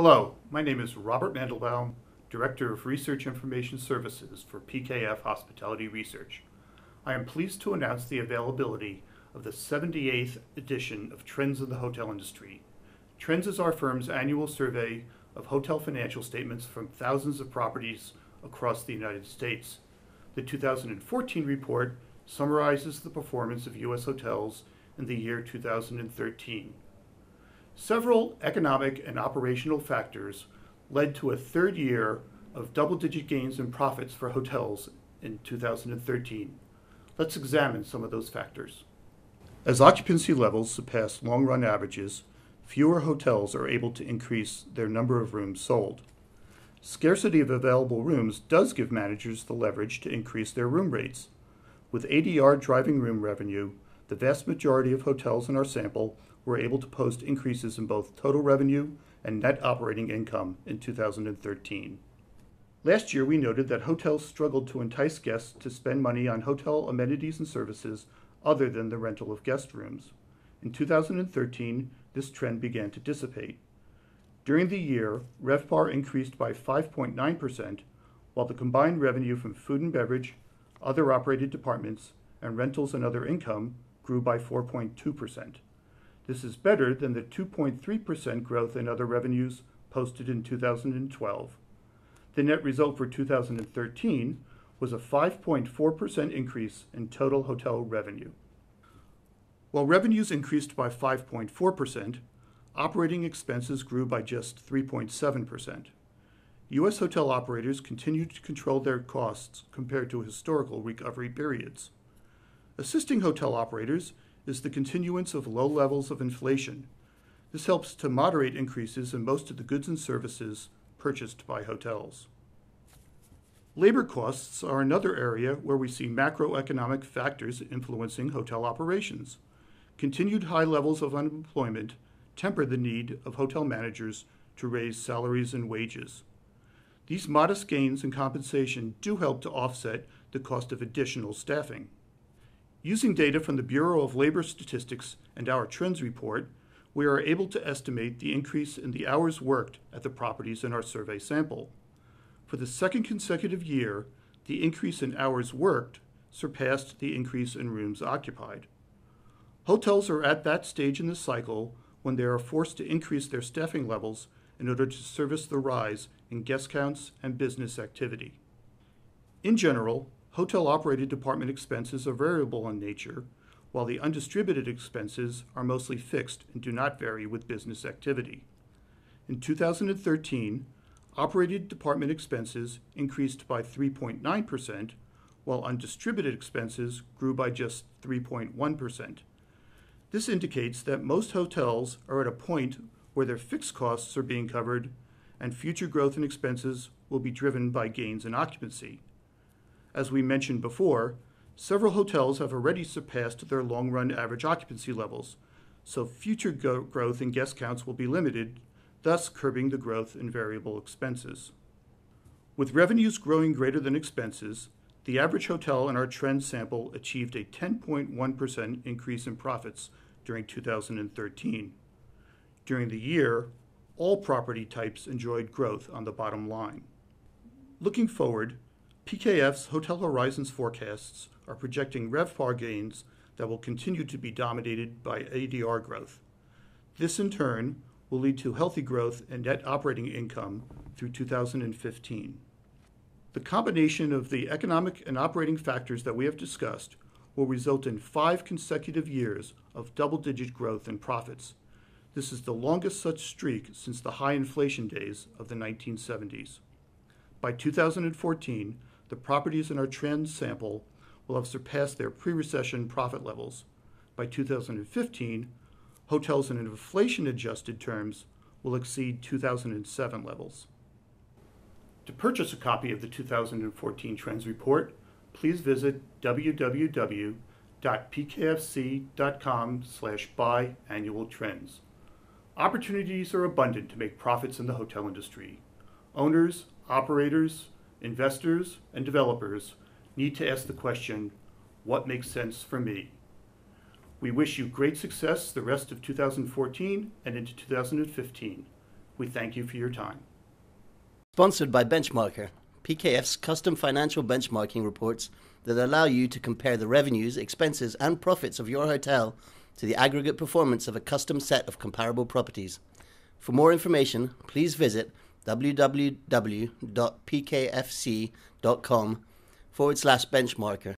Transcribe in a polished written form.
Hello, my name is Robert Mandelbaum, Director of Research Information Services for PKF Hospitality Research. I am pleased to announce the availability of the 78th edition of Trends in the Hotel Industry. Trends is our firm's annual survey of hotel financial statements from thousands of properties across the United States. The 2014 report summarizes the performance of U.S. hotels in the year 2013. Several economic and operational factors led to a third year of double-digit gains in profits for hotels in 2013. Let's examine some of those factors. As occupancy levels surpass long-run averages, fewer hotels are able to increase their number of rooms sold. Scarcity of available rooms does give managers the leverage to increase their room rates. With ADR Driving Room Revenue, the vast majority of hotels in our sample were able to post increases in both total revenue and net operating income in 2013. Last year, we noted that hotels struggled to entice guests to spend money on hotel amenities and services other than the rental of guest rooms. In 2013, this trend began to dissipate. During the year, RevPAR increased by 5.9%, while the combined revenue from food and beverage, other operated departments, and rentals and other income grew by 4.2%. This is better than the 2.3% growth in other revenues posted in 2012. The net result for 2013 was a 5.4% increase in total hotel revenue. While revenues increased by 5.4%, operating expenses grew by just 3.7%. U.S. hotel operators continued to control their costs compared to historical recovery periods. Assisting hotel operators is the continuance of low levels of inflation. This helps to moderate increases in most of the goods and services purchased by hotels. Labor costs are another area where we see macroeconomic factors influencing hotel operations. Continued high levels of unemployment temper the need of hotel managers to raise salaries and wages. These modest gains in compensation do help to offset the cost of additional staffing. Using data from the Bureau of Labor Statistics and our Trends report, we are able to estimate the increase in the hours worked at the properties in our survey sample. For the second consecutive year, the increase in hours worked surpassed the increase in rooms occupied. Hotels are at that stage in the cycle when they are forced to increase their staffing levels in order to service the rise in guest counts and business activity. In general, hotel operated department expenses are variable in nature, while the undistributed expenses are mostly fixed and do not vary with business activity. In 2013, operated department expenses increased by 3.9%, while undistributed expenses grew by just 3.1%. This indicates that most hotels are at a point where their fixed costs are being covered and future growth in expenses will be driven by gains in occupancy. As we mentioned before, several hotels have already surpassed their long-run average occupancy levels, so future growth in guest counts will be limited, thus curbing the growth in variable expenses. With revenues growing greater than expenses, the average hotel in our trend sample achieved a 10.1% increase in profits during 2013. During the year, all property types enjoyed growth on the bottom line. Looking forward, PKF's Hotel Horizons forecasts are projecting RevPAR gains that will continue to be dominated by ADR growth. This, in turn, will lead to healthy growth in net operating income through 2015. The combination of the economic and operating factors that we have discussed will result in 5 consecutive years of double-digit growth in profits. This is the longest such streak since the high inflation days of the 1970s. By 2014, the properties in our trend sample will have surpassed their pre-recession profit levels. By 2015, hotels in inflation-adjusted terms will exceed 2007 levels. To purchase a copy of the 2014 Trends Report, please visit www.pkfc.com/buy-annual-trends. Opportunities are abundant to make profits in the hotel industry. Owners, operators, investors, and developers need to ask the question, what makes sense for me? We wish you great success the rest of 2014 and into 2015. We thank you for your time. Sponsored by Benchmarker, PKF's custom financial benchmarking reports that allow you to compare the revenues, expenses, and profits of your hotel to the aggregate performance of a custom set of comparable properties. For more information, please visit www.pkfc.com/benchmarker.